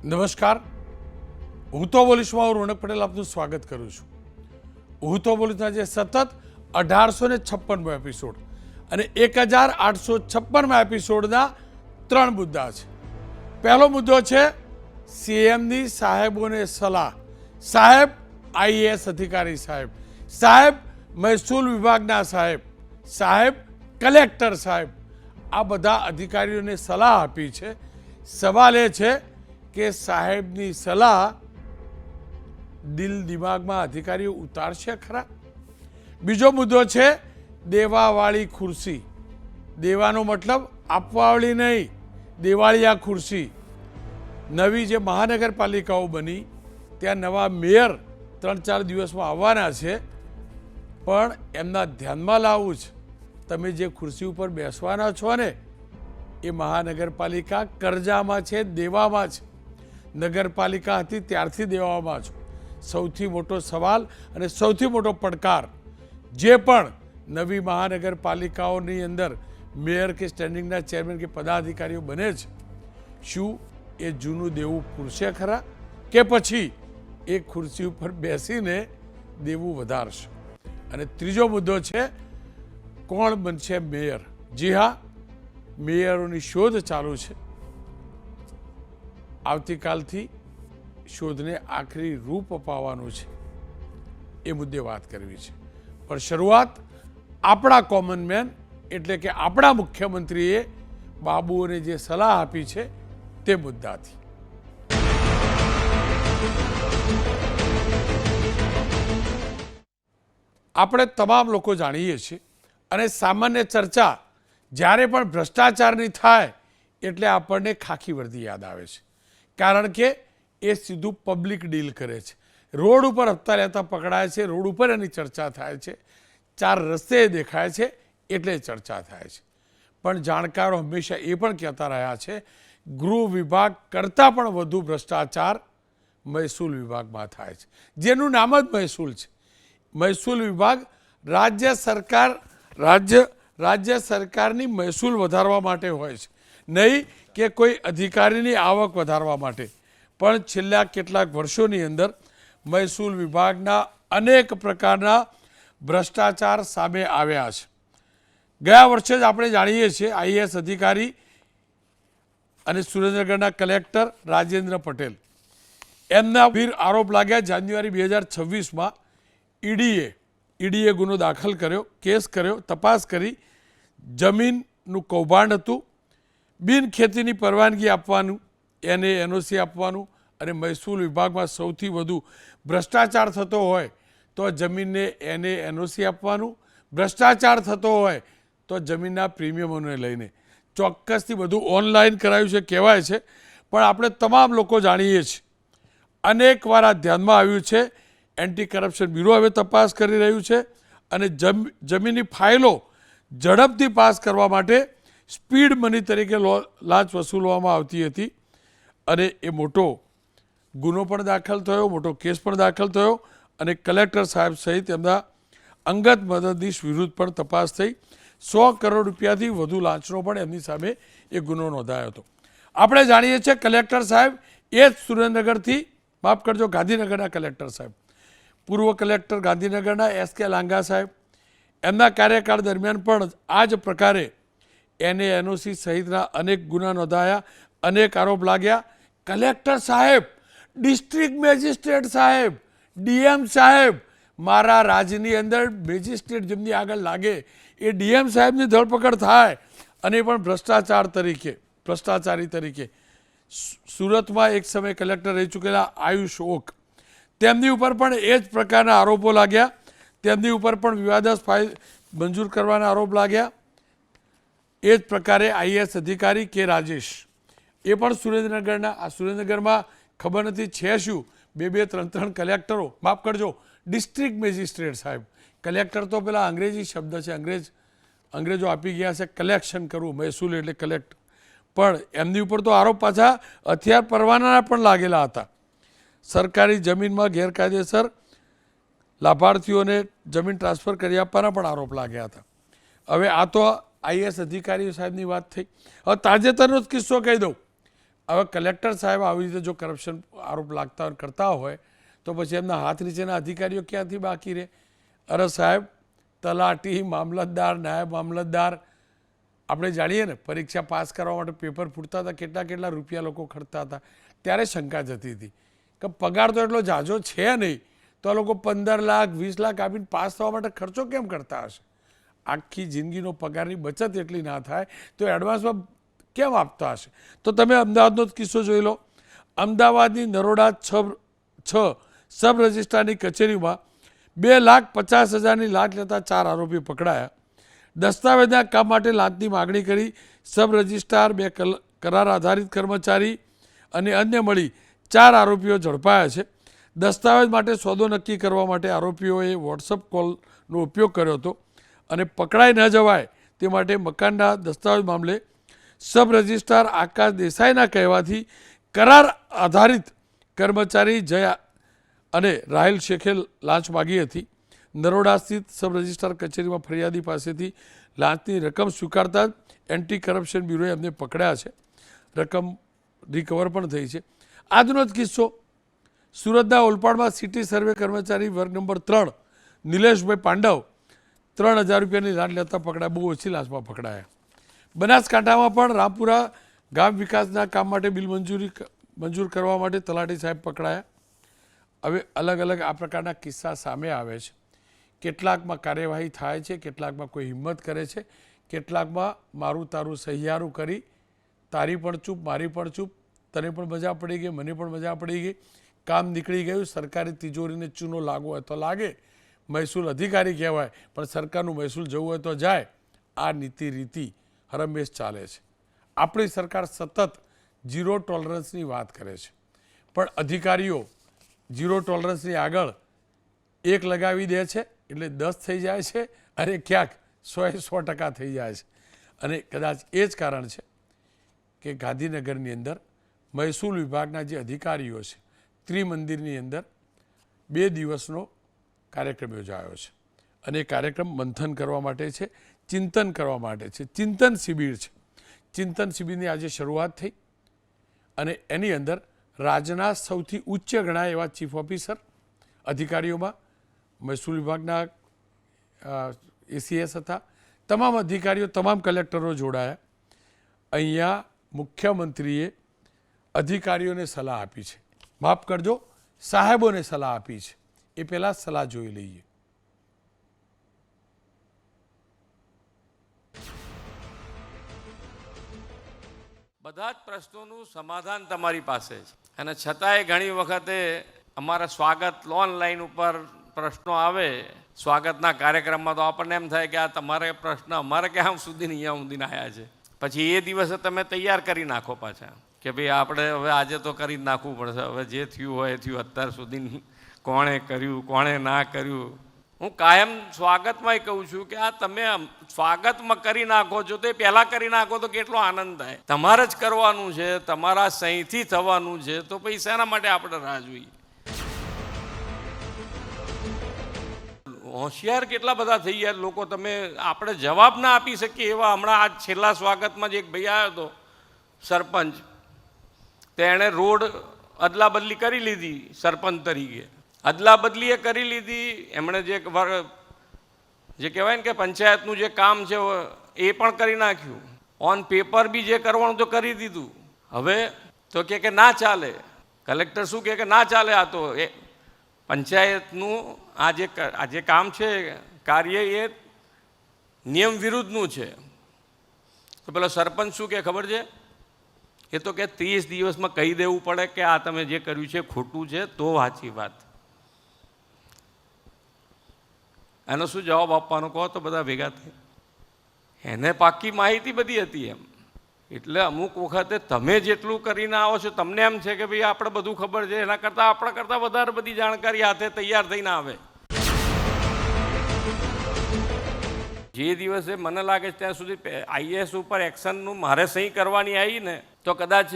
નમસ્કાર, હું તો બોલીશમાં હું રોનક પટેલ આપનું સ્વાગત કરું છું. હું તો બોલીશના જે સતત 1856મો એપિસોડ અને 1856મા એપિસોડના 3 મુદ્દા છે. પહેલો મુદ્દો છે સીએમની સાહેબોને સલાહ. સાહેબ આઈએએસ અધિકારી સાહેબ, સાહેબ મહેસૂલ વિભાગના સાહેબ, સાહેબ કલેક્ટર સાહેબ, આ બધા અધિકારીઓને સલાહ આપી છે. સવાલ એ છે કે સાહેબની સલાહ દિલ દિમાગમાં અધિકારીઓ ઉતારશે ખરા? બીજો મુદ્દો છે દેવાવાળી ખુરશી. દેવાનો મતલબ આપવાવાળી નહીં, દેવાળિયા ખુરશી. નવી જે મહાનગરપાલિકાઓ બની ત્યાં નવા મેયર 3-4 દિવસમાં આવવાના છે, પણ એમના ધ્યાનમાં લાવવું છે તમે જે ખુરશી ઉપર બેસવાના છો ને એ મહાનગરપાલિકા કરજામાં છે, દેવામાં છે. નગરપાલિકા હતી ત્યારથી દેવામાં છો. સૌથી મોટો સવાલ અને સૌથી મોટો પડકાર, જે પણ નવી મહાનગરપાલિકાઓની અંદર મેયર કે સ્ટેન્ડિંગના ચેરમેન કે પદાધિકારીઓ બને છે, શું એ જૂનું દેવું પૂરશે ખરા કે પછી એ ખુરશી ઉપર બેસીને દેવું વધારશે? અને ત્રીજો મુદ્દો છે કોણ બનશે મેયર. જી હા, મેયરોની શોધ ચાલુ છે. આવતીકાલથી શોધને આખરી રૂપ અપાવવાનું છે. એ મુદ્દે વાત કરવી છે. પણ શરૂઆત આપણા કોમન મેન એટલે કે આપણા મુખ્યમંત્રીએ બાબુઓને જે સલાહ આપી છે તે મુદ્દાથી. આપણે તમામ લોકો જાણીએ છીએ અને સામાન્ય ચર્ચા જ્યારે પણ ભ્રષ્ટાચારની થાય એટલે આપણને ખાખી વર્દી યાદ આવે છે. કારણ કે એ સીધું પબ્લિક ડીલ કરે છે. રોડ ઉપર હપ્તા લેતા પકડાય છે, રોડ ઉપર એની ચર્ચા થાય છે, 4 રસ્તે દેખાય છે એટલે ચર્ચા થાય છે. પણ જાણકારો હંમેશા એ પણ કહેતા રહ્યા છે ગૃહ વિભાગ કરતાં પણ વધુ ભ્રષ્ટાચાર મહેસૂલ વિભાગમાં થાય છે, જેનું નામ જ મહેસૂલ છે. મહેસૂલ વિભાગ રાજ્ય સરકારની મહેસૂલ વધારવા માટે હોય છે, નહીં કે કોઈ અધિકારીની આવક વધારવા માટે. પણ છેલ્લા કેટલાક વર્ષોની અંદર મહેસૂલ વિભાગના અનેક પ્રકારના ભ્રષ્ટાચાર સામે આવ્યા છે. ગયા વર્ષે જ આપણે જાણીએ છીએ આઈએએસ અધિકારી અને સુરેન્દ્રનગરના કલેક્ટર રાજેન્દ્ર પટેલ, એમના વિર આરોપ લાગ્યા. જાન્યુઆરી 2026માં ઈડીએ ગુનો દાખલ કર્યો, કેસ કર્યો, તપાસ કરી. જમીનનું કૌભાંડ હતું, બિન ખેતીની પરવાનગી આપવાનું, એને એનઓસી આપવાનું, અને મહેસૂલ વિભાગમાં સૌથી વધુ ભ્રષ્ટાચાર થતો હોય તો જમીનને એને એનઓસી આપવાનું, ભ્રષ્ટાચાર થતો હોય તો જમીનના પ્રીમિયમોને લઈને. ચોક્કસથી બધું ઓનલાઈન કરાયું છે કહેવાય છે, પણ આપણે તમામ લોકો જાણીએ છીએ. અનેક વાર આ ધ્યાનમાં આવ્યું છે. એન્ટી કરપ્શન બ્યુરો હવે તપાસ કરી રહ્યું છે અને જમીનની ફાઇલો ઝડપથી પાસ કરવા માટે સ્પીડ મની તરીકે લાંચ વસૂલવામાં આવતી હતી. અને એ મોટો ગુનો પણ દાખલ થયો, મોટો કેસ પણ દાખલ થયો અને કલેક્ટર સાહેબ સહિત એમના અંગત મદદનીશ વિરુદ્ધ પણ તપાસ થઈ. 100 કરોડ રૂપિયાથી વધુ લાંચનો પણ એમની સામે એ ગુનો નોંધાયો હતો. આપણે જાણીએ છીએ કલેક્ટર સાહેબ એ જ સુરેન્દ્રનગરથી, માફ કરજો, ગાંધીનગરના કલેક્ટર સાહેબ, પૂર્વ કલેક્ટર ગાંધીનગરના SK લાંઘા સાહેબ, એમના કાર્યકાળ દરમિયાન પણ આ જ પ્રકારે એને એનઓસી સહિતના અનેક ગુના નોંધાયા, અનેક આરોપ લાગ્યા. કલેક્ટર સાહેબ, ડિસ્ટ્રિક્ટ મેજિસ્ટ્રેટ સાહેબ, ડીએમ સાહેબ, મારા રાજ્યની અંદર મેજિસ્ટ્રેટ જેમની આગળ લાગે એ ડીએમ સાહેબની ધરપકડ થાય, અને પણ ભ્રષ્ટાચારી તરીકે. સુરતમાં એક સમયે કલેક્ટર રહી ચૂકેલા આયુષ ઓક, તેમની ઉપર પણ એ જ પ્રકારના આરોપો લાગ્યા. તેમની ઉપર પણ વિવાદાસ્પદ ફાઇલ મંજૂર કરવાના આરોપ લાગ્યા. એ જ પ્રકારે આઈએએસ અધિકારી કે રાજેશ, એ પણ સુરેન્દ્રનગરના. આ સુરેન્દ્રનગરમાં ખબર નથી છે શું, 2-3 કલેક્ટરો, માફ કરજો, ડિસ્ટ્રિક્ટ મેજિસ્ટ્રેટ સાહેબ. કલેક્ટર તો પેલા અંગ્રેજી શબ્દ છે, અંગ્રેજો આપી ગયા છે કલેક્શન કરવું, મહેસૂલ એટલે કલેક્ટ. પણ એમની ઉપર તો આરોપ પાછા હથિયાર પરવાના પણ લાગેલા હતા. સરકારી જમીનમાં ગેરકાયદેસર લાભાર્થીઓને જમીન ટ્રાન્સફર કરી આપવાના પણ આરોપ લાગ્યા હતા. હવે આ તો આઈએએસ અધિકારીઓ સાહેબની વાત થઈ. હવે તાજેતરનો જ કિસ્સો કહી દઉં. હવે કલેક્ટર સાહેબ આવી રીતે જો કરપ્શન આરોપ લાગતા હોય કરતા હોય તો પછી એમના હાથ નીચેના અધિકારીઓ ક્યાંથી બાકી રહે? અરે સાહેબ, તલાટી, મામલતદાર, નાયબ મામલતદાર, આપણે જાણીએ ને પરીક્ષા પાસ કરવા માટે પેપર ફૂટતા હતા, કેટલા કેટલા રૂપિયા લોકો ખર્ચતા હતા. ત્યારે શંકા જતી હતી કે પગાર તો એટલો ઝાઝો છે નહીં, તો આ લોકો 15 લાખ 20 લાખ આપીને પાસ થવા માટે ખર્ચો કેમ કરતા હશે? આખી જિંદગીનો પગારની બચત એટલી ના થાય તો એડવાન્સમાં કેમ આપતા હશે? તો તમે અમદાવાદનો જ કિસ્સો જોઈ લો. અમદાવાદની નરોડા 6 સબ રજિસ્ટ્રારની કચેરીમાં 2,50,000ની લાંચ લેતા 4 આરોપી પકડાયા. દસ્તાવેજના કામ માટે લાંચની માગણી કરી સબ રજિસ્ટ્રાર, 2 કરાર આધારિત કર્મચારી અને અન્ય મળી 4 આરોપીઓ ઝડપાયા છે. દસ્તાવેજ માટે સોદો નક્કી કરવા માટે આરોપીઓએ વોટ્સઅપ કોલનો ઉપયોગ કર્યો હતો અને પકડાઈ ન જવાય તે માટે મકાનના દસ્તાવેજ મામલે સબ રજિસ્ટ્રાર આકાશ દેસાઈના કહેવાથી કરાર આધારિત કર્મચારી જયા અને રાહિલ શેખે લાંચ માગી હતી. નરોડા સ્થિત સબ રજિસ્ટ્રાર કચેરીમાં ફરિયાદી પાસેથી લાંચની રકમ સ્વીકારતા એન્ટી કરપ્શન બ્યુરોએ એમને પકડ્યા છે. રકમ રિકવર પણ થઈ છે. આજનો જ કિસ્સો સુરતના ઓલપાડમાં સિટી સર્વે કર્મચારી વર્ગ નંબર 3 નિલેશભાઈ પાંડવ 3,000 રૂપિયાની લાંચ લેતા પકડાયા. બહુ ઓછી લાંચમાં પકડાયા. બનાસકાંઠામાં પણ રામપુરા ગામ વિકાસના કામ માટે બિલ મંજૂર કરવા માટે તલાટી સાહેબ પકડાયા. હવે અલગ અલગ આ પ્રકારના કિસ્સા સામે આવે છે. કેટલાકમાં કાર્યવાહી થાય છે, કેટલાકમાં કોઈ હિંમત કરે છે, કેટલાકમાં મારું તારું સહિયારું કરી તારી પણ ચૂપ, મારી પણ ચૂપ, તને પણ મજા પડી ગઈ, મને પણ મજા પડી ગઈ, કામ નીકળી ગયું, સરકારી તિજોરીને ચૂનો લાગવો હોય તો લાગે, મહેસૂલ અધિકારી કહેવાય પણ સરકારનું મહેસૂલ જવું હોય તો જાય. આ નીતિ રીતિ હરમેશ ચાલે છે. આપણી સરકાર સતત ઝીરો ટોલરન્સની વાત કરે છે પણ અધિકારીઓ ઝીરો ટોલરન્સની આગળ 1 લગાવી દે છે એટલે 10 થઈ જાય છે અને ક્યાંક 100% થઈ જાય છે. અને કદાચ એ જ કારણ છે કે ગાંધીનગરની અંદર મહેસૂલ વિભાગના જે અધિકારીઓ છે ત્રિમંદિરની અંદર 2 દિવસનો કાર્યક્રમ યોજાયો છે અને એ કાર્યક્રમ મંથન કરવા માટે છે, ચિંતન કરવા માટે છે, ચિંતન શિબિર છે. ચિંતન શિબિરની આજે શરૂઆત થઈ અને એની અંદર રાજ્યના સૌથી ઉચ્ચ ગણાય એવા ચીફ ઓફિસર અધિકારીઓમાં મહેસૂલ વિભાગના એસીએસ હતા, તમામ અધિકારીઓ, તમામ કલેક્ટરો જોડાયા. અહીંયા મુખ્યમંત્રીએ અધિકારીઓને સલાહ આપી છે, માફ કરજો સાહેબોને સલાહ આપી છે. એ પહેલાં સલાહ જોઈ લઈએ. બધા જ પ્રશ્નોનું સમાધાન તમારી પાસે છે અને છતાંય ઘણી વખતે અમારા સ્વાગત ઓનલાઈન ઉપર પ્રશ્નો આવે સ્વાગતના કાર્યક્રમમાં, તો આપણને એમ થાય કે આ તમારે પ્રશ્ન અમારે ક્યાં સુધી અહીંયા સુધીને આવ્યા છે. પછી એ દિવસે તમે તૈયાર કરી નાખો પાછા કે ભાઈ આપણે હવે આજે તો કરી જ નાખવું પડશે, હવે જે થયું હોય એ થયું. અત્યાર સુધી કોણે કર્યું, કોણે ના કર્યું. હું કાયમ સ્વાગતમાં કહું છું કે આ તમે સ્વાગતમાં કરી નાખો છો તો એ પહેલાં કરી નાખો તો કેટલો આનંદ થાય. તમારે જ કરવાનું છે, તમારા સહીથી થવાનું છે, તો પછી શેના માટે આપણે રાહ જોઈએ? હોશિયાર કેટલા બધા થઈ ગયા લોકો, તમે આપણે જવાબ ના આપી શકીએ એવા. હમણાં આ છેલ્લા સ્વાગતમાં જ એક ભાઈ આવ્યો હતો સરપંચ, તેણે રોડ અદલા બદલી કરી લીધી સરપંચ તરીકે. અદલા બદલી એ કરી લીધી, એમણે જે કહેવાય ને કે પંચાયતનું જે કામ છે એ પણ કરી નાખ્યું, ઓન પેપર બી જે કરવાનું તો કરી દીધું. હવે તો કે ના ચાલે. કલેક્ટર શું કે ના ચાલે, આ તો એ પંચાયતનું આ જે કામ છે કાર્ય એ નિયમ વિરુદ્ધનું છે. તો પેલો સરપંચ શું કે ખબર છે? એ તો કે 30 દિવસમાં કહી દેવું પડે કે આ તમે જે કર્યું છે ખોટું છે, તો સાચી વાત. એનો શું જવાબ આપવાનો કહો તો બધા ભેગા થઈ? એને પાક્કી માહિતી બધી હતી એમ. એટલે અમુક વખતે તમે જેટલું કરીને આવો છો તમને એમ છે કે ભાઈ આપણે બધું ખબર છે, એના કરતાં આપણા કરતાં વધારે બધી જાણકારી હાથે તૈયાર થઈને આવે. જે દિવસે મને લાગે છે ત્યાં સુધી આઈએએસ ઉપર એક્શનનું મારે સહી કરવાની આવી ને, તો કદાચ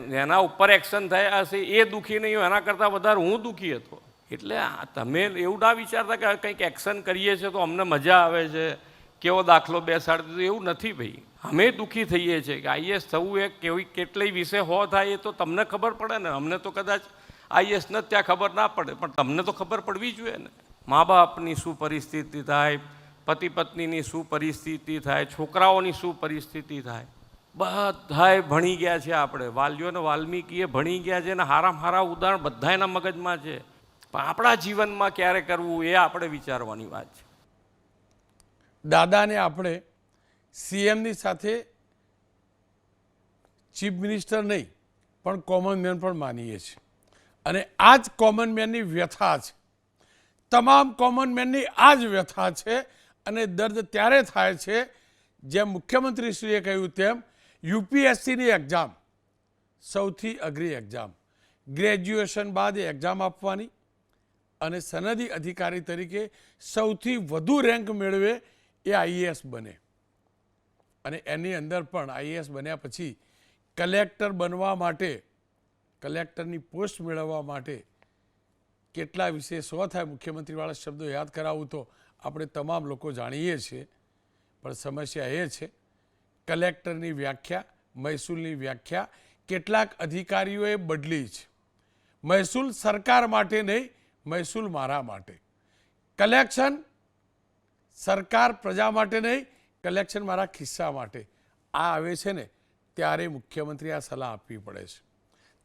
જેના ઉપર એક્શન થયા હશે એ દુઃખી નહીં હોય, એના કરતાં વધારે હું દુઃખી હતો. એટલે તમે એવું ના વિચારતા કે કંઈક એક્શન કરીએ છીએ તો અમને મજા આવે છે, કેવો દાખલો બેસાડી દીધો, એવું નથી ભાઈ. અમે દુઃખી થઈએ છીએ કે આઈએસ થવું એ કેવી કેટલી વિશે થાય એ તો તમને ખબર પડે ને. અમને તો કદાચ આઈએસને જ ત્યાં ખબર ના પડે, પણ તમને તો ખબર પડવી જોઈએ ને. મા બાપની શું પરિસ્થિતિ થાય, પતિ પત્નીની શું પરિસ્થિતિ થાય, છોકરાઓની શું પરિસ્થિતિ થાય, બધાય ભણી ગયા છે. આપણે વાલ્યો ને વાલ્મીકીએ ભણી ગયા છે ને હારા ઉદાહરણ બધા એના મગજમાં છે, પણ આપણા જીવનમાં ક્યારે કરવું એ આપણે વિચારવાની વાત છે. દાદાને આપણે સીએમની સાથે ચીફ મિનિસ્ટર નહીં પણ કોમન મેન પણ માનીએ છીએ, અને આ જ કોમન મેનની વ્યથા છે. તમામ કોમન મેનની આ જ વ્યથા છે, અને દર્દ ત્યારે થાય છે જેમ મુખ્યમંત્રીશ્રીએ કહ્યું તેમ યુપીએસસીની એક્ઝામ સૌથી અઘરી એક્ઝામ, ગ્રેજ્યુએશન બાદ એ એક્ઝામ આપવાની અને સનદી અધિકારી તરીકે સૌથી વધુ રેન્ક મેળવે એ આઈએએસ બને. અને એની અંદર પણ આઈએએસ બન્યા પછી કલેક્ટર બનવા માટે, કલેક્ટરની પોસ્ટ મેળવવા માટે કેટલા વિશે 100 થાય. મુખ્યમંત્રીવાળા શબ્દો યાદ કરાવું તો આપણે તમામ લોકો જાણીએ છીએ, પણ સમસ્યા એ છે કલેક્ટરની વ્યાખ્યા, મહેસૂલની વ્યાખ્યા કેટલાક અધિકારીઓએ બદલી છે. મહેસૂલ સરકાર માટે નહીં, મહેસૂલ મારા માટે. કલેક્શન સરકાર પ્રજા માટે નહીં, કલેક્શન મારા ખિસ્સા માટે. આ આવે છે ને ત્યારે મુખ્યમંત્રી આ સલાહ આપવી પડે છે.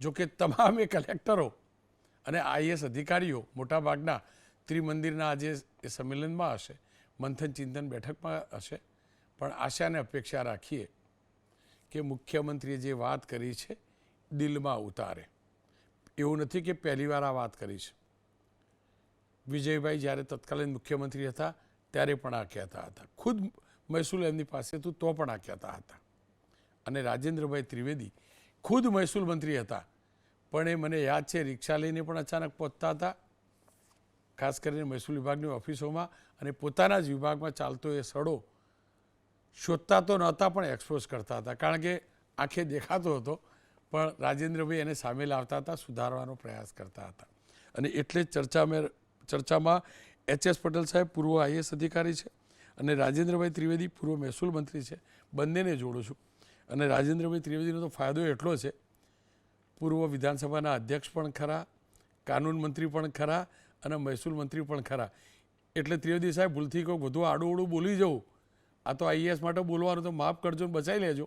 જોકે તમામે કલેક્ટરો અને આઈએએસ અધિકારીઓ મોટાભાગના ત્રિમંદિરના આજે સંમેલનમાં હશે, મંથન ચિંતન બેઠકમાં હશે, પણ આશાને અપેક્ષા રાખીએ કે મુખ્યમંત્રીએ જે વાત કરી છે દિલમાં ઉતારે. એવું નથી કે પહેલી વાર આ વાત કરી છે. વિજયભાઈ જ્યારે તત્કાલીન મુખ્યમંત્રી હતા ત્યારે પણ આ કહેતા હતા, ખુદ મહેસૂલ એમની પાસે હતું તો પણ આ કહેતા હતા. અને રાજેન્દ્રભાઈ ત્રિવેદી ખુદ મહેસૂલ મંત્રી હતા, પણ એ મને યાદ છે રિક્ષા લઈને પણ અચાનક પહોંચતા હતા, ખાસ કરીને મહેસૂલ વિભાગની ઓફિસોમાં, અને પોતાના જ વિભાગમાં ચાલતો એ સડો શોધતા તો નહોતા પણ એક્સપોઝ કરતા હતા, કારણ કે આંખે દેખાતો હતો, પણ રાજેન્દ્રભાઈ એને સામે લાવતા હતા, સુધારવાનો પ્રયાસ કરતા હતા. અને એટલે જ ચર્ચામાં એચ.એસ. પટેલ સાહેબ પૂર્વ આઈએએસ અધિકારી છે અને રાજેન્દ્રભાઈ ત્રિવેદી પૂર્વ મહેસૂલ મંત્રી છે. બંનેને જોડું છું. અને રાજેન્દ્રભાઈ ત્રિવેદીનો તો ફાયદો એટલો છે, પૂર્વ વિધાનસભાના અધ્યક્ષ પણ ખરા, કાનૂન મંત્રી પણ ખરા અને મહેસૂલ મંત્રી પણ ખરા. એટલે ત્રિવેદી સાહેબ ભૂલથી કોઈ બધું આડું બોલી જવું, આ તો આઈએએસ માટે બોલવાનું તો માફ કરજો ને બચાવી લેજો,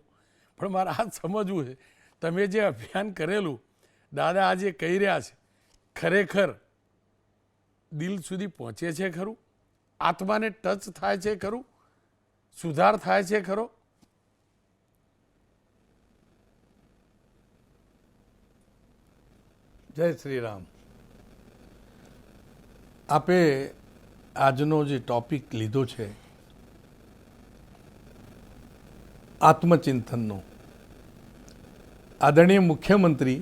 પણ મારે આ સમજવું છે તમે જે અભિયાન કરેલું, દાદા આજે કહી રહ્યા છે, ખરેખર દિલ સુધી પહોંચે છે ખરું? આત્માને ટચ થાય છે ખરું? સુધાર થાય છે ખરો? જય શ્રી રામ. આપે આજનો જે ટોપિક લીધો છે આત્મચિંતનનો, આદરણીય મુખ્યમંત્રી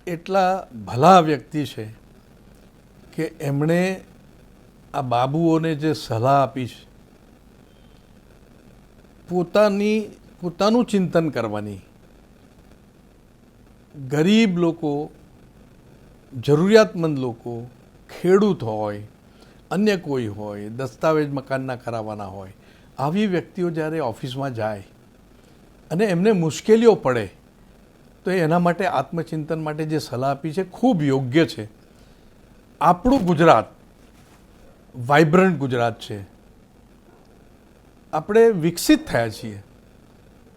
એટલા ભલા વ્યક્તિ છે કે એમણે આ બાબુઓને જે સલાહ આપી છે પોતાનું ચિંતન કરવાની, ગરીબ લોકો, જરૂરિયાતમંદ લોકો, ખેડૂત હોય, અન્ય કોઈ હોય, દસ્તાવેજ મકાનના કરાવવાના હોય, આવી વ્યક્તિઓ જ્યારે ઓફિસમાં જાય અને એમને મુશ્કેલીઓ પડે તો એના માટે આત્મચિંતન માટે જે સલાહ આપી છે ખૂબ યોગ્ય છે. આપણું ગુજરાત વાઇબ્રન્ટ ગુજરાત છે, આપણે વિકસિત થયા છીએ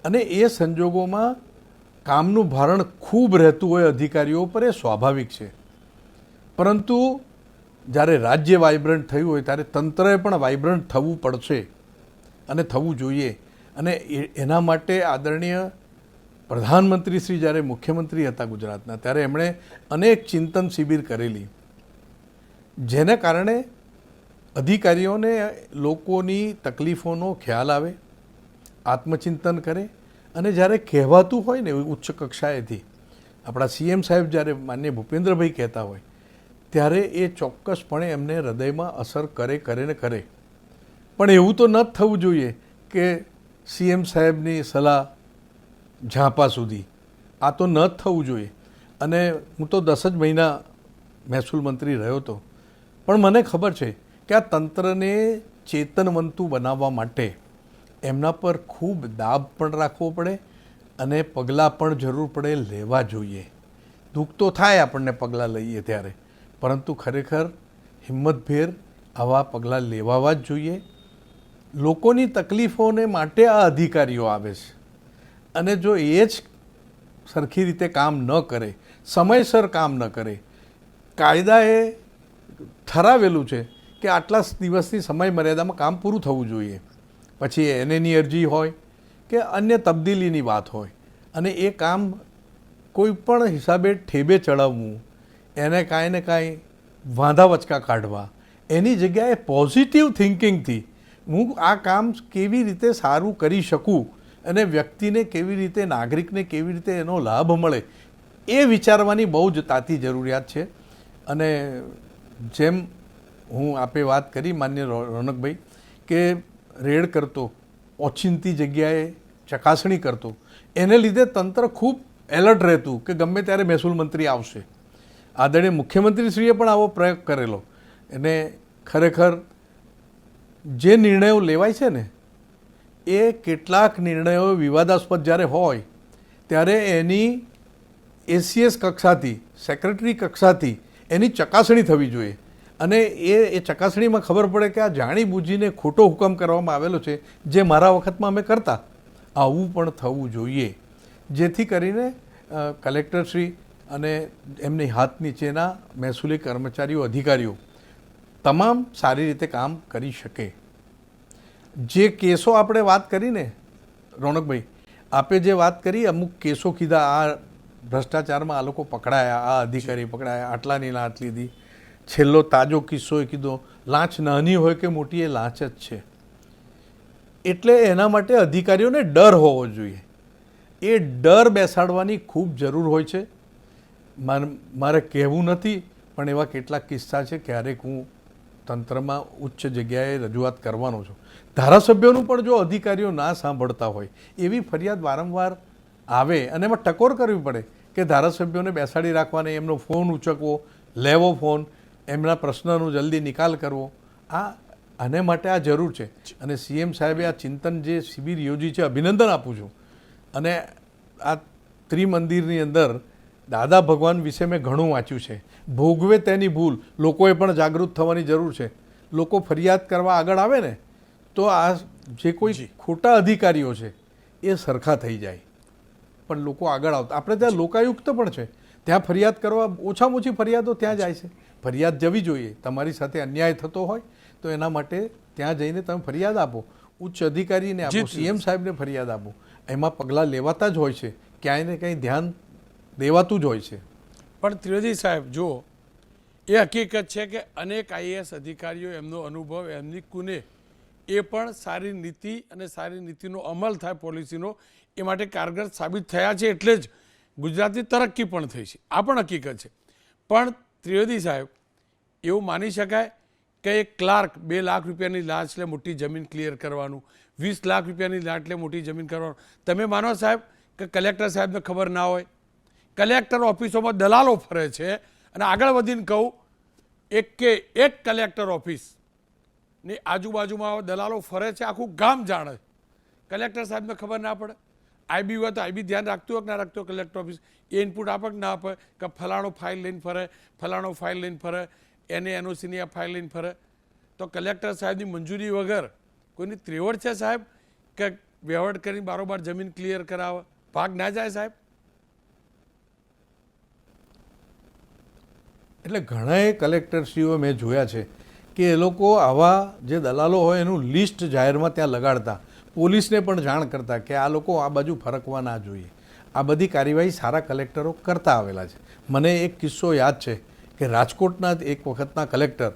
અને એ સંજોગોમાં કામનું ભારણ ખૂબ રહેતું હોય અધિકારીઓ પર, એ સ્વાભાવિક છે. પરંતુ જ્યારે રાજ્ય વાઇબ્રન્ટ થયું હોય ત્યારે તંત્રએ પણ વાઇબ્રન્ટ થવું પડશે અને થવું જોઈએ. અને એના માટે આદરણીય પ્રધાનમંત્રી શ્રી જ્યારે મુખ્યમંત્રી હતા ગુજરાતના, ત્યારે એમણે અનેક ચિંતન શિબિર કરેલી, જેને કારણે અધિકારીઓને લોકોની તકલીફોનો ખ્યાલ આવે, આત્મચિંતન કરે, અને જ્યારે કહેવાતું હોય ને ઉચ્ચ કક્ષાએથી, આપણા સીએમ સાહેબ જ્યારે માનનીય ભૂપેન્દ્રભાઈ કહેતા હોય ત્યારે એ ચોક્કસપણે એમને હૃદયમાં અસર કરે ને કરે. પણ એવું તો ન થવું જોઈએ કે સીએમ સાહેબની સલાહ ઝાંપા સુધી, આ તો ન થવું જોઈએ. અને હું તો 10 જ મહિના મહેસૂલ મંત્રી રહ્યો હતો, પણ મને ખબર છે કે આ તંત્રને ચેતનવંતું બનાવવા માટે એમના પર ખૂબ દાબ પણ રાખવો પડે અને પગલાં પણ જરૂર પડે લેવા જોઈએ. દુઃખ તો થાય આપણને પગલાં લઈએ ત્યારે, પરંતુ ખરેખર હિંમતભેર આવા પગલાં લેવાવા જ જોઈએ. લોકોની તકલીફોને માટે આ અધિકારીઓ આવે છે અને જો એ જ સરખી રીતે કામ ન કરે, સમયસર કામ ન કરે, કાયદાએ ઠરાવેલું છે કે આટલા દિવસની સમય મર્યાદામાં કામ પૂરું થવું જોઈએ, પછી એની અરજી હોય કે અન્ય તબદીલીની વાત હોય અને એ કામ કોઈ પણ હિસાબે ઠેબે ચડાવવું, એને કાંઈ ને કાંઈ વાંધા વચકા કાઢવા, એની જગ્યાએ પોઝિટિવ થિંકિંગથી હું આ કામ કેવી રીતે સારું કરી શકું અને વ્યક્તિને કેવી રીતે, નાગરિકને કેવી રીતે એનો લાભ મળે એ વિચારવાની બહુ જ તાતી જરૂરિયાત છે. અને જેમ હું આપે વાત કરી માન્ય રોનકભાઈ કે રેડ કરતો, ઓચિંતી જગ્યાએ ચકાસણી કરતો, એને લીધે તંત્ર ખૂબ એલર્ટ રહેતું કે ગમે ત્યારે મહેસૂલ મંત્રી આવશે. આદરણીય મુખ્યમંત્રીશ્રીએ પણ આવો પ્રયોગ કરેલો અને ખરેખર જે નિર્ણયો લેવાય છે ને એ કેટલાક નિર્ણયો વિવાદાસ્પદ જ્યારે હોય ત્યારે એની એસીએસ કક્ષાથી, સેક્રેટરી કક્ષાથી એની ચકાસણી થવી જોઈએ અને એ ચકાસણીમાં ખબર પડે કે આ જાણીબૂજીને ખોટો હુકમ કરવામાં આવેલો છે, જે મારા વખતમાં અમે કરતા. આવું પણ થવું જોઈએ, જેથી કરીને કલેક્ટરશ્રી અને એમની હાથ નીચેના મહેસૂલી કર્મચારીઓ, અધિકારીઓ તમામ સારી રીતે કામ કરી શકે. જે કેસો આપણે વાત કરીને રોનકભાઈ, આપે જે વાત કરી, અમુક કેસો કીધા, આ ભ્રષ્ટાચારમાં આ લોકો પકડાયા, આ અધિકારી પકડાયા, આટલાની લાંચ લીધી. છેલ્લો તાજો કિસ્સો એ કીધો, લાંચ નાની હોય કે મોટી એ લાંચ જ છે. એટલે એના માટે અધિકારીઓને ડર હોવો જોઈએ. એ ડર બેસાડવાની ખૂબ જરૂર હોય છે. મારે કહેવું નથી, પણ એવા કેટલાક કિસ્સા છે. ક્યારેક હું તંત્રમાં ઉચ્ચ જગ્યાએ રજૂઆત કરવાનો છું. ધારાસભ્યોનું પણ જો અધિકારીઓ ના સાંભળતા હોય, એવી ફરિયાદ વારંવાર આવે અને એમાં ટકોર કરવી પડે કે ધારાસભ્યોને બેસાડી રાખવાને, એમનો ફોન ઉચકવો, લેવો ફોન, એમના પ્રશ્નનો જલ્દી નિકાલ કરવો. આને માટે આ જરૂર છે. અને સીએમ સાહેબે આ ચિંતન જે શિબિર યોજી છે, અભિનંદન આપું છું. અને આ ત્રિમંદિરની અંદર દાદા ભગવાન વિશે મેં ઘણું વાંચ્યું છે. ભોગવે તેની ભૂલ, લોકોએ પણ જાગૃત થવાની જરૂર છે. લોકો ફરિયાદ કરવા આગળ આવે ને તો આ જે કોઈ ખોટા અધિકારીઓ છે એ સરખા થઈ જાય, પણ લોકો આગળ આવતા. આપણે ત્યાં લોકાયુક્ત પણ છે, ત્યાં ફરિયાદ કરવા ઓછામાં ઓછી ફરિયાદો ત્યાં જાય છે. ફરિયાદ જવી જોઈએ. તમારી સાથે અન્યાય થતો હોય તો એના માટે ત્યાં જઈને તમે ફરિયાદ આપો, ઉચ્ચ અધિકારીને આપો, સીએમ સાહેબને ફરિયાદ આપો. એમાં પગલાં લેવાતા જ હોય છે, ક્યાંય ને ક્યાંય ધ્યાન દેવાતું જ હોય છે. પણ ત્રિવેદી સાહેબ, જો એ હકીકત છે કે અનેક આઈએએસ અધિકારીઓ, એમનો અનુભવ, એમની કુને એ પણ સારી નીતિ અને સારી નીતિનો અમલ થાય, પોલિસીનો, એ માટે કારગર સાબિત થયા છે. એટલે જ ગુજરાતની તરક્કી પણ થઈ છે. આ પણ હકીકત છે. પણ ત્રિવેદી સાહેબ, એવું માની શકાય કે એક ક્લાર્ક 2 લાખ રૂપિયાની લાંચ લે મોટી જમીન ક્લિયર કરવાનું, 20 લાખ રૂપિયાની લાંચ લે મોટી જમીન કરવાનું, તમે માનો સાહેબ કે કલેક્ટર સાહેબને ખબર ના હોય? કલેક્ટર ઓફિસોમાં દલાલો ફરે છે. અને આગળ વધીને કહું, એક કલેક્ટર ઓફિસની આજુબાજુમાં દલાલો ફરે છે, આખું ગામ જાણે. કલેક્ટર સાહેબને ખબર ના પડે? આઈબી હોય તો આઈબી ધ્યાન રાખતું હોય કે ના રાખતું હોય? કલેક્ટર ઓફિસ એ ઇનપુટ આપે કે ના આપે કે ફલાણો ફાઇલ લઈને ફરે, ફલાણો ફાઇલ લઈને ફરે, એને એનઓસીની આ ફાઇલ લઈને ફરે? તો કલેક્ટર સાહેબની મંજૂરી વગર કોઈની ત્રેવડ છે સાહેબ કે વહીવટ કરીને બારોબાર જમીન ક્લિયર કરાવે? ભાગ ના જાય સાહેબ? એટલે ઘણાએ કલેક્ટરશ્રીઓ મેં જોયા છે કે એ લોકો આવા જે દલાલો હોય એનું લિસ્ટ જાહેરમાં ત્યાં લગાડતા, પોલીસને પણ જાણ કરતા કે આ લોકો આ બાજુ ફરકવા ના જોઈએ. આ બધી કાર્યવાહી સારા કલેક્ટરો કરતા આવેલા છે. મને એક કિસ્સો યાદ છે કે રાજકોટના એક વખતના કલેક્ટર,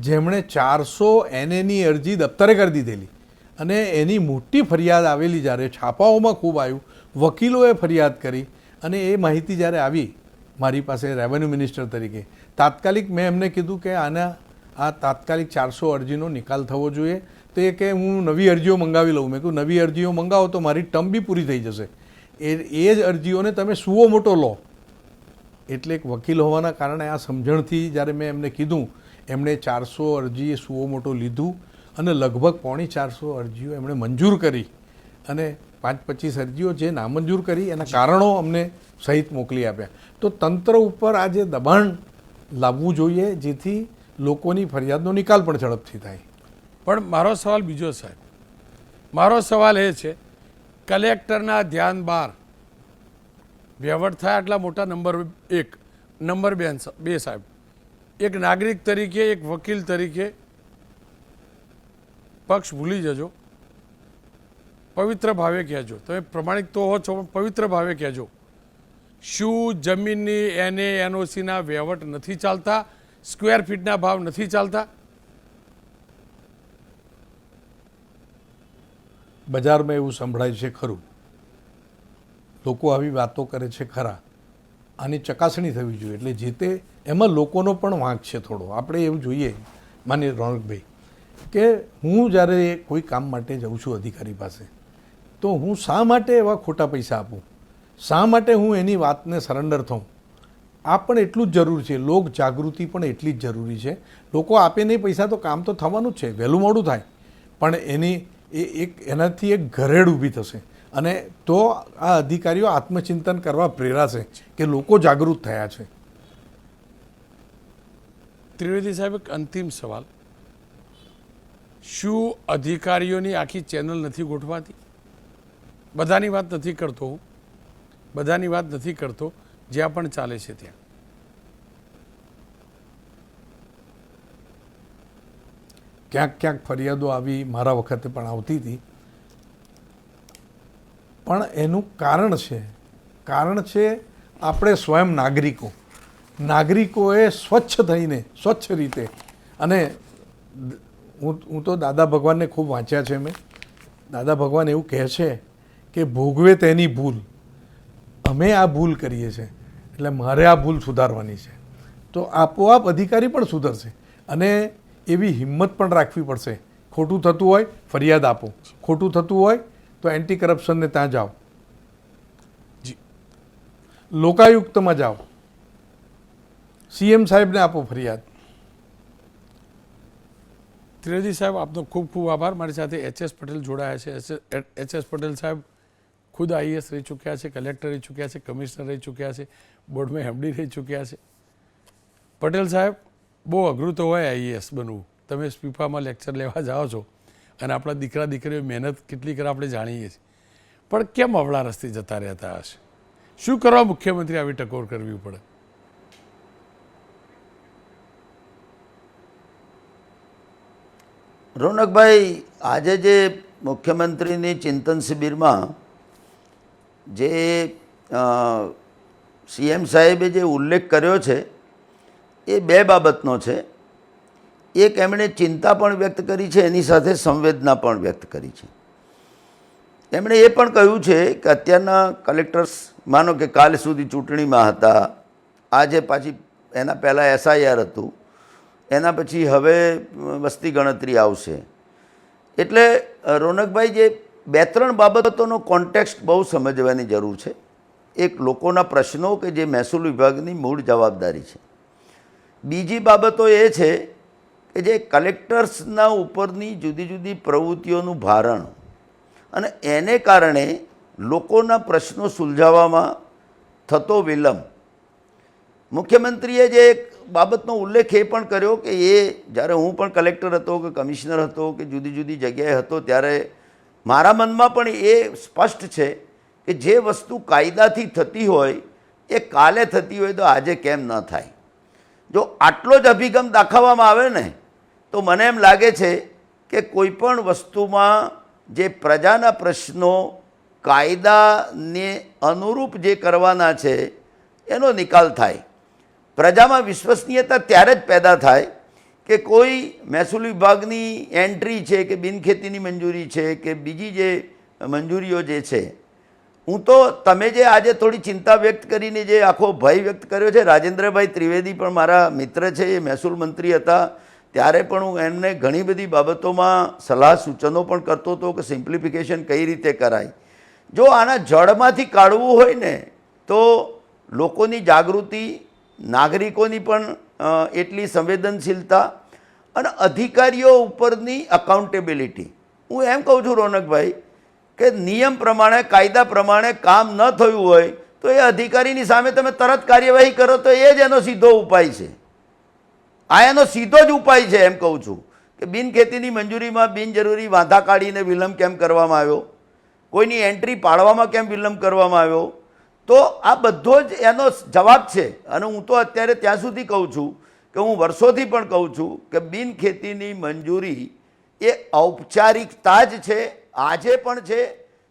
જેમણે 400 NAની અરજી દફતરે કરી દીધેલી અને એની મોટી ફરિયાદ આવેલી, જ્યારે છાપાઓમાં ખૂબ આવ્યું, વકીલોએ ફરિયાદ કરી અને એ માહિતી જ્યારે આવી મારી પાસે રેવન્યુ મિનિસ્ટર તરીકે, તાત્કાલિક મેં એમને કીધું કે આ તાત્કાલિક 400 અરજીનો નિકાલ થવો જોઈએ. તો એ કે હું નવી અરજીઓ મંગાવી લઉં. મેં કહ્યું નવી અરજીઓ મંગાવો તો મારી ટર્મ બી પૂરી થઈ જશે. એ જ અરજીઓને તમે સુઓ મોટો લો. એટલે એક વકીલ હોવાના કારણે આ સમજણથી જ્યારે મેં એમને કીધું, એમણે 400 અરજીએ સુઓ મોટો લીધું અને લગભગ 450 અરજીઓ એમણે મંજૂર કરી અને 25 અરજીઓ જે નામંજૂર કરી એના કારણો અમને સહિત મોકલી આપ્યા. તો તંત્ર ઉપર આ જે દબાણ લાવવું જોઈએ જેથી લોકોની ફરિયાદનો નિકાલ પણ ઝડપથી થાય. પણ મારો સવાલ બીજો સાહેબ, મારો સવાલ એ છે કલેક્ટરના ધ્યાન બહાર વ્યવહાર થાય આટલા મોટા નંબર 1, નંબર 2 સાહેબ, એક નાગરિક તરીકે, એક વકીલ તરીકે પક્ષ ભૂલી જજો, પવિત્ર ભાવે કહેજો. તમે પ્રમાણિક તો હો છો પણ પવિત્ર ભાવે કહેજો, શું જમીનની NOCના વહીવટ નથી ચાલતા? સ્ક્વેર ફીટના ભાવ નથી ચાલતા? બજારમાં એવું સંભળાય છે ખરું, લોકો આવી વાતો કરે છે ખરા, આની ચકાસણી થવી જોઈએ. એટલે જે તે એમાં લોકોનો પણ વાંક છે થોડો. આપણે એવું જોઈએ માનીએ રોનકભાઈ કે હું જ્યારે કોઈ કામ માટે જાઉં છું અધિકારી પાસે, તો હું શા માટે એવા ખોટા પૈસા આપું? શા માટે હું એની વાતને સરેન્ડર થઉં? આ પણ એટલું જ જરૂરી છે. લોક જાગૃતિ પણ એટલી જ જરૂરી છે. લોકો આપે નહીં પૈસા તો કામ તો થવાનું જ છે, વહેલું મોડું થાય, પણ એનાથી એક ઘરેડ ઊભી થશે અને તો આ અધિકારીઓ આત્મચિંતન કરવા પ્રેરાશે કે લોકો જાગૃત થયા છે. ત્રિવેદી સાહેબ, એક અંતિમ સવાલ, શું અધિકારીઓની આખી ચેનલ નથી ગોઠવાતી? બધાની વાત નથી કરતો હું, બધાની વાત નથી કરતો, જ્યાં પણ ચાલે છે ત્યાં. ક્યાંક ક્યાંક ફરિયાદો આવી, મારા વખતે પણ આવતી હતી, પણ એનું કારણ છે આપણે સ્વયં નાગરિકોએ સ્વચ્છ થઈને, સ્વચ્છ રીતે, અને હું તો દાદા ભગવાનને ખૂબ વાંચ્યા છે મેં. દાદા ભગવાન એવું કહે છે કે ભોગવે તેની ભૂલ. અમે આ ભૂલ કરીએ છીએ એટલે મારે આ ભૂલ સુધારવાની છે. તો આપોઆપ અધિકારી પણ સુધરશે અને એવી હિંમત પણ રાખવી પડશે. ખોટું થતું હોય ફરિયાદ આપો, ખોટું થતું હોય તો એન્ટી કરપ્શનને ત્યાં જાઓ, લોકાયુક્તમાં જાઓ, CM સાહેબને આપો ફરિયાદ. ત્રિવેદી સાહેબ, આપનો ખૂબ ખૂબ આભાર. મારી સાથે HS પટેલ જોડાયા છે. HS પટેલ સાહેબ ખુદ IAS રહી ચૂક્યા છે, કલેક્ટર રહી ચૂક્યા છે, કમિશનર રહી ચૂક્યા છે, બોર્ડમાં MD રહી ચૂક્યા છે. પટેલ સાહેબ, બહુ અઘરું તો હોય IAS બનવું. તમે સ્પીપામાં લેક્ચર લેવા જાઓ છો અને આપણા દીકરા દીકરીઓ મહેનત કેટલી કરે આપણે જાણીએ છીએ, પણ કેમ અવળા રસ્તે જતા રહેતા હશે? શું કરવા મુખ્યમંત્રી આવી ટકોર કરવી પડે? રોનકભાઈ, આજે જે મુખ્યમંત્રીની ચિંતન શિબિરમાં જે CM સાહેબે જે ઉલ્લેખ કર્યો છે એ બે બાબતનો છે. એક, એમણે ચિંતા પણ વ્યક્ત કરી છે, એની સાથે સંવેદના પણ વ્યક્ત કરી છે. એમણે એ પણ કહ્યું છે કે અત્યારના કલેક્ટર્સ માનો કે કાલ સુધી ચૂંટણીમાં હતા, આજે પાછી એના પહેલાં SIR હતું, એના પછી હવે વસ્તી ગણતરી આવશે. એટલે રોનકભાઈ, જે 2-3 બાબતોનો કોન્ટેક્સ્ટ બહુ સમજવાની જરૂર છે. એક, લોકોના પ્રશ્નો કે જે મહેસૂલ વિભાગની મૂળ જવાબદારી છે. બીજી બાબતો એ છે કે જે કલેક્ટર્સના ઉપરની જુદી જુદી પ્રવૃત્તિઓનું ભારણ અને એને કારણે લોકોના પ્રશ્નો સુલઝાવવામાં થતો વિલંબ. મુખ્યમંત્રીએ જે એક બાબતનો ઉલ્લેખ એ પણ કર્યો કે એ જ્યારે હું પણ કલેક્ટર હતો કે કમિશનર હતો કે જુદી જુદી જગ્યાએ હતો ત્યારે મારા મનમાં પણ એ સ્પષ્ટ છે કે જે વસ્તુ કાયદાથી થતી હોય એ કાલે થતી હોય તો આજે કેમ ન થાય. જો આટલો જ અભિગમ દાખવવામાં આવે ને તો મને એમ લાગે છે કે કોઈ પણ વસ્તુમાં જે પ્રજાના પ્રશ્નો કાયદાને અનુરૂપ જે કરવાના છે એનો નિકાલ થાય. પ્રજામાં વિશ્વસનીયતા ત્યારે જ પેદા થાય કે કોઈ મહેસૂલ વિભાગની એન્ટ્રી છે કે બિનખેતીની મંજૂરી છે કે બીજી જે મંજૂરીઓ જે છે, હું તો તમે જે આજે થોડી ચિંતા વ્યક્ત કરીને જે આખો ભય વ્યક્ત કર્યો છે, રાજેન્દ્રભાઈ ત્રિવેદી પણ મારા મિત્ર છે, એ મહેસૂલ મંત્રી હતા ત્યારે પણ હું એમને ઘણી બધી બાબતોમાં સલાહ સૂચનો પણ કરતો હતો કે સિમ્પ્લિફિકેશન કઈ રીતે કરાય. જો આના જડમાંથી કાઢવું હોય ને તો લોકોની જાગૃતિ, નાગરિકોની પણ એટલી સંવેદનશીલતા અને અધિકારીઓ ઉપરની અકાઉન્ટેબિલિટી. હું એમ કહું છું રોનકભાઈ કે નિયમ પ્રમાણે કાયદા પ્રમાણે કામ ન થયું હોય તો એ અધિકારીની સામે તમે તરત કાર્યવાહી કરો તો એ જ એનો સીધો ઉપાય છે. આ એનો સીધો જ ઉપાય છે. એમ કહું છું કે બિનખેતીની મંજૂરીમાં બિનજરૂરી વાંધા કાઢીને વિલંબ કેમ કરવામાં આવ્યો, કોઈની એન્ટ્રી પાડવામાં કેમ વિલંબ કરવામાં આવ્યો, તો આ બધો જ એનો જવાબ છે. અને હું તો અત્યારે ત્યાં સુધી કહું છું કે હું વર્ષોથી પણ કહું છું કે બિનખેતીની મંજૂરી એ ઔપચારિકતા જ છે, આજે પણ છે.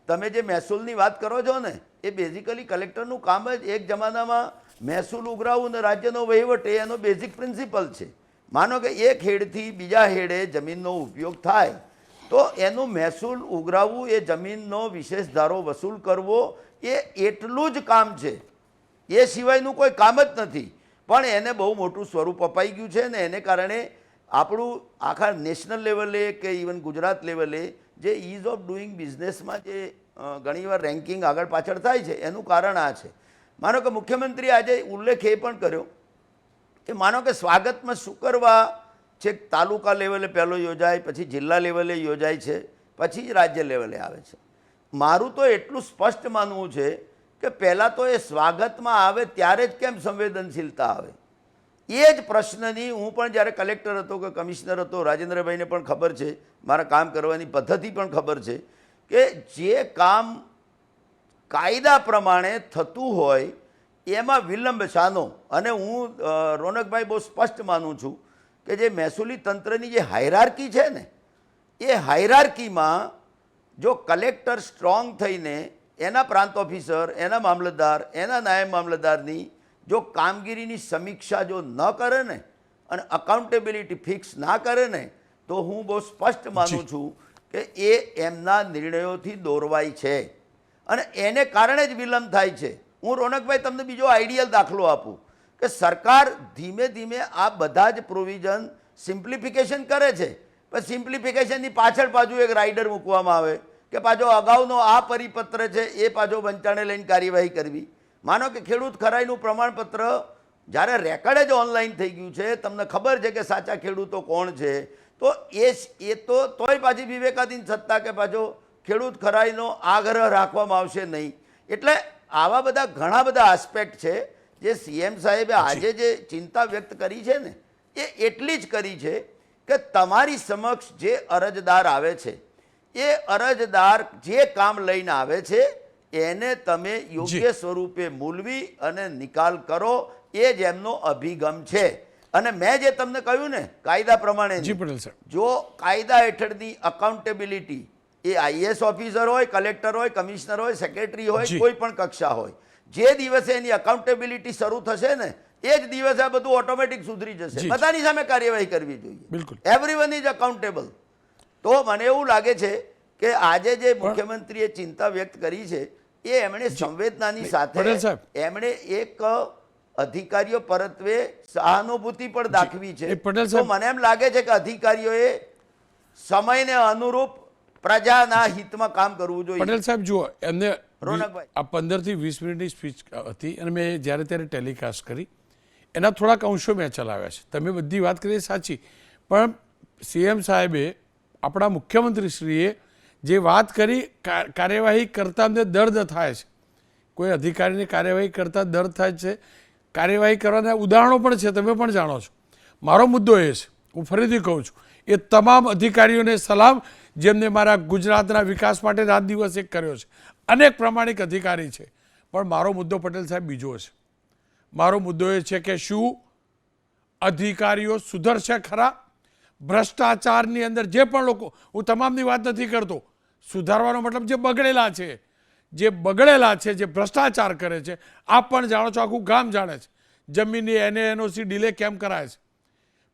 તમે જે મહેસૂલની વાત કરો છો ને એ બેઝિકલી કલેક્ટરનું કામ જ એક જમાનામાં મહેસૂલ ઉઘરાવવું ને રાજ્યનો વહીવટ એ એનો બેઝિક પ્રિન્સિપલ છે. માનો કે એક હેડથી બીજા હેડે જમીનનો ઉપયોગ થાય તો એનું મહેસૂલ ઉઘરાવવું, એ જમીનનો વિશેષ ધારો વસૂલ કરવો એ એટલું જ કામ છે. એ સિવાયનું કોઈ કામ જ નથી. પણ એને બહુ મોટું સ્વરૂપ અપાઈ ગયું છે ને એને કારણે આપણું આખા નેશનલ લેવલે કે ઇવન ગુજરાત લેવલે જે ઇઝ ઓફ ડુઈંગ બિઝનેસમાં જે ઘણીવાર રેન્કિંગ આગળ પાછળ થાય છે એનું કારણ આ છે. માનો કે મુખ્યમંત્રીએ આજે ઉલ્લેખ એ પણ કર્યો કે માનો કે સ્વાગતમાં શુક્રવાર છેક તાલુકા લેવલે પહેલો યોજાય, પછી જિલ્લા લેવલે યોજાય છે, પછી જ રાજ્ય લેવલે આવે છે. મારું તો એટલું સ્પષ્ટ માનવું છે કે પહેલાં તો એ સ્વાગતમાં આવે ત્યારે જ કેમ સંવેદનશીલતા આવે. એ જ પ્રશ્નની હું પણ જ્યારે કલેક્ટર હતો કે કમિશનર હતો, રાજેન્દ્રભાઈને પણ ખબર છે, મારા કામ કરવાની પદ્ધતિ પણ ખબર છે કે જે કામ કાયદા પ્રમાણે થતું હોય એમાં વિલંબ શાનો. અને હું રોનકભાઈ બહુ સ્પષ્ટ માનું છું કે જે મહેસૂલી તંત્રની જે હાયરાર્કી છે ને એ હાયરાર્કીમાં જો કલેક્ટર સ્ટ્રોંગ થઈને એના પ્રાંત ઓફિસર, એના મામલતદાર, એના નાયબ મામલતદારની જો કામગીરીની સમીક્ષા જો ન કરે ને અને અકાઉન્ટેબિલિટી ફિક્સ ના કરે ને તો હું બહુ સ્પષ્ટ માનું છું કે એ એમના નિર્ણયોથી દોરવાય છે અને એને કારણે જ વિલંબ થાય છે. હું રોનકભાઈ તમને બીજો આઈડિયલ દાખલો આપું કે સરકાર ધીમે ધીમે આ બધા જ પ્રોવિઝન સિમ્પ્લિફિકેશન કરે છે, પણ સિમ્પ્લિફિકેશનની પાછળ પાછું એક રાઇડર મૂકવામાં આવે કે પાછો અગાઉનો આ પરિપત્ર છે એ પાછો વંચાણે લઈને કાર્યવાહી કરવી. માનો કે ખેડૂત ખરાઈનું પ્રમાણપત્ર જ્યારે રેકર્ડ જ ઓનલાઈન થઈ ગયું છે, તમને ખબર છે કે સાચા ખેડૂતો કોણ છે, તો એ તો તોય પાછી વિવેકાધીન સત્તા કે પાછો ખેડૂત ખરાઈનો આગ્રહ રાખવામાં આવશે નહીં. એટલે આવા બધા ઘણા બધા આસ્પેક્ટ છે જે સીએમ સાહેબે આજે જે ચિંતા વ્યક્ત કરી છે ને એ એટલી જ કરી છે કે તમારી સમક્ષ જે અરજદાર આવે છે એ અરજદાર જે કામ લઈને આવે છે એને તમે યોગ્ય સ્વરૂપે મૂલવી અને નિકાલ કરો, એ જ એમનો અભિગમ છે. અને મેં જે તમને કહ્યું ને કાયદા પ્રમાણે, જો કાયદા હેઠળની અકાઉન્ટેબિલિટી એ આઈએસ ઓફિસર હોય, કલેક્ટર હોય, કમિશનર હોય, સેક્રેટરી હોય, કોઈ પણ કક્ષા હોય, જે દિવસે એની અકાઉન્ટેબિલિટી શરૂ થશે ને એ જ દિવસે આ બધું ઓટોમેટિક સુધરી જશે. બધાની સામે કાર્યવાહી કરવી જોઈએ. બિલકુલ, એવરીવન ઇઝ અકાઉન્ટેબલ. તો મને એવું લાગે છે કે આજે જે મુખ્યમંત્રીએ ચિંતા વ્યક્ત કરી છે એ એમણે સંવેદનાની સાથે એમણે એક અધિકારીઓ પરત્વે સહાનુભૂતિ પણ દાખવી છે. તો મને એમ લાગે છે કે અધિકારીઓએ સમયને અનુરૂપ પ્રજાના હિતમાં કામ કરવું જોઈએ. પટેલ સાહેબ જુઓ, એમને રોનકભાઈ આ 15 થી 20 મિનિટની સ્પીચ હતી અને મેં જ્યારે ત્યારે ટેલિકાસ્ટ કરી એના થોડાક અંશો મેં ચલાવ્યા છે. તમે બધી વાત કરી સાચી, પણ સીએમ સાહેબે આપણા મુખ્યમંત્રીશ્રીએ જે વાત કરી, કાર્યવાહી કરતા અમને દર્દ થાય છે, કોઈ અધિકારીની કાર્યવાહી કરતા દર્દ થાય છે. કાર્યવાહી કરવાના ઉદાહરણો પણ છે, તમે પણ જાણો છો. મારો મુદ્દો એ છે, હું ફરીથી કહું છું, એ તમામ અધિકારીઓને સલામ જેમને મારા ગુજરાતના વિકાસ માટે રાત દિવસ એક કર્યો છે. અનેક પ્રામાણિક અધિકારી છે, પણ મારો મુદ્દો પટેલ સાહેબ બીજો છે. મારો મુદ્દો એ છે કે શું અધિકારીઓ સુધરશે ખરા? ભ્રષ્ટાચારની અંદર જે પણ લોકો, હું તમામની વાત નથી કરતો, સુધારવાનો મતલબ જે બગડેલા છે, જે ભ્રષ્ટાચાર કરે છે, આપ પણ જાણો છો, આખું ગામ જાણે છે. જમીનની એનઓસી ડિલે કેમ કરાય છે,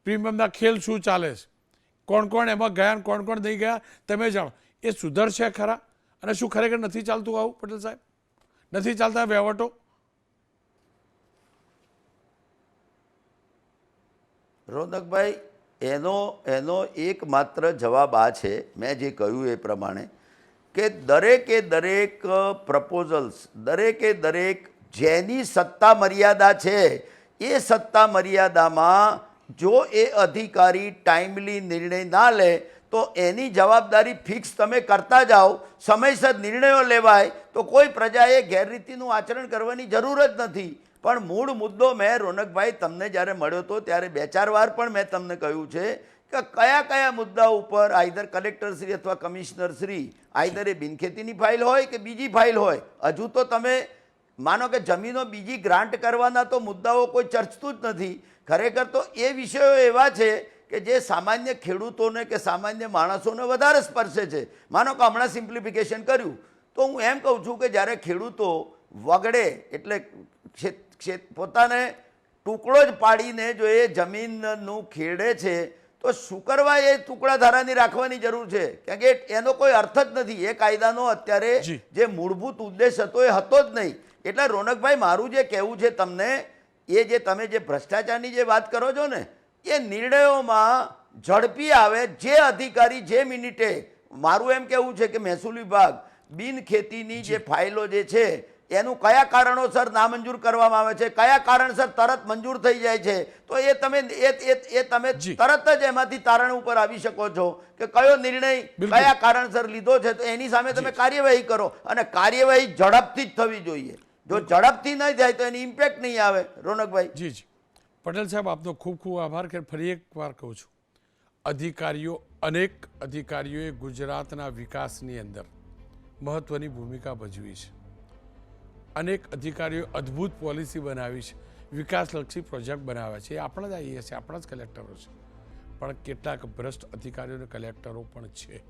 પ્રીમિયમના ખેલ શું ચાલે છે, કોણ કોણ એમાં ગયા, કોણ કોણ નહીં ગયા, તમે જાણો. એ સુધરશે ખરા? અને શું ખરેખર નથી ચાલતું આવું પટેલ સાહેબ? નથી ચાલતા વહીવટો? રોનકભાઈ, એનો એકમાત્ર જવાબ આ છે, મેં જે કહ્યું એ પ્રમાણે, કે દરેક પ્રપોઝલ્સ, દરેક જેની સત્તા મર્યાદા છે એ સત્તા મર્યાદામાં જો એ અધિકારી ટાઈમલી નિર્ણય ના લે તો એની જવાબદારી ફિક્સ તમે કરતા જાઓ, સમયસર નિર્ણયો લેવાય તો કોઈ પ્રજાએ ગેરરીતિનું આચરણ કરવાની જરૂર જ નથી. પણ મૂળ મુદ્દો મેં રોનકભાઈ તમને જ્યારે મળ્યો હતો ત્યારે 2-4 વાર પણ મેં તમને કહ્યું છે કે કયા કયા મુદ્દા ઉપર આઈધર કલેક્ટરશ્રી અથવા કમિશનરશ્રી આઈધર એ બિનખેતીની ફાઇલ હોય કે બીજી ફાઇલ હોય, હજુ તો તમે માનો કે જમીનો બીજી ગ્રાન્ટ કરવાના તો મુદ્દાઓ કોઈ ચર્ચતું જ નથી. ખરેખર તો એ વિષયો એવા છે કે જે સામાન્ય ખેડૂતોને કે સામાન્ય માણસોને વધારે સ્પર્શે છે. માનો કે હમણાં સિમ્પ્લિફિકેશન કર્યું તો હું એમ કહું છું કે જ્યારે ખેડૂતો વગડે એટલે પોતાને ટુકડો જ પાડીને જો એ જમીનનું ખેડે છે તો શું કરવા એ ટુકડા ધારાની રાખવાની જરૂર છે? કારણ કે એનો કોઈ અર્થ જ નથી. એ કાયદાનો અત્યારે જે મૂળભૂત ઉદ્દેશ હતો એ હતો જ નહીં. એટલે રોનકભાઈ, મારું જે કહેવું છે તમને, એ જે તમે જે ભ્રષ્ટાચારની જે વાત કરો છો ને, એ નિર્ણયોમાં ઝડપી આવે. જે અધિકારી જે મિનિટે, મારું એમ કહેવું છે કે મહેસૂલ વિભાગ બિનખેતીની જે ફાઇલો જે છે એનું કયા કારણોસર નામંજૂર કરવામાં આવે છે, કયા કારણસર તરત મંજૂર થઈ જાય છે, તો એ તમે તરત જ એમાંથી તારણ ઉપર આવી શકો છો કે કયો નિર્ણય કયા કારણસર લીધો છે. તો એની સામે તમે કાર્યવાહી કરો અને કાર્યવાહી ઝડપથી જ થવી જોઈએ. જો ઝડપથી નહીં થાય તો એની ઇમ્પેક્ટ નહીં આવે. રોનકભાઈ. જી જી પટેલ સાહેબ, આપનો ખૂબ ખૂબ આભાર. કે ફરી એક વાર કહું છું, અનેક અધિકારીઓએ ગુજરાતના વિકાસની અંદર મહત્વની ભૂમિકા ભજવી છે. અનેક અધિકારીઓ અદ્ભુત પોલિસી બનાવી છે, વિકાસલક્ષી પ્રોજેક્ટ બનાવ્યા છે. એ આપણા જ આઈએએસ છે, આપણા જ કલેક્ટરો છે. પણ કેટલાક ભ્રષ્ટ અધિકારીઓ અને કલેક્ટરો પણ છે.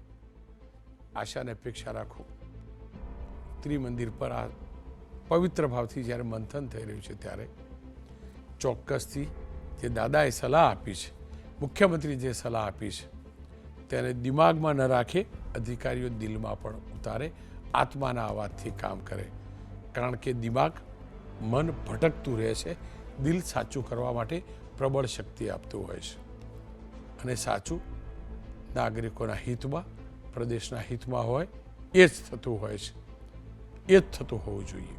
આશા અને અપેક્ષા રાખો ત્રિમંદિર પર આ પવિત્ર ભાવથી જ્યારે મંથન થઈ રહ્યું છે ત્યારે ચોક્કસથી જે દાદાએ સલાહ આપી છે, મુખ્યમંત્રી જે સલાહ આપી છે તેને દિમાગમાં ન રાખે, અધિકારીઓ દિલમાં પણ ઉતારે, આત્માના અવાજથી કામ કરે. કારણ કે દિમાગ, મન ભટકતું રહે છે, દિલ સાચું કરવા માટે પ્રબળ શક્તિ આપતું હોય છે. અને સાચું નાગરિકોના હિતમાં, પ્રદેશના હિતમાં હોય એ જ થતું હોય છે, એ જ થતું હોવું જોઈએ.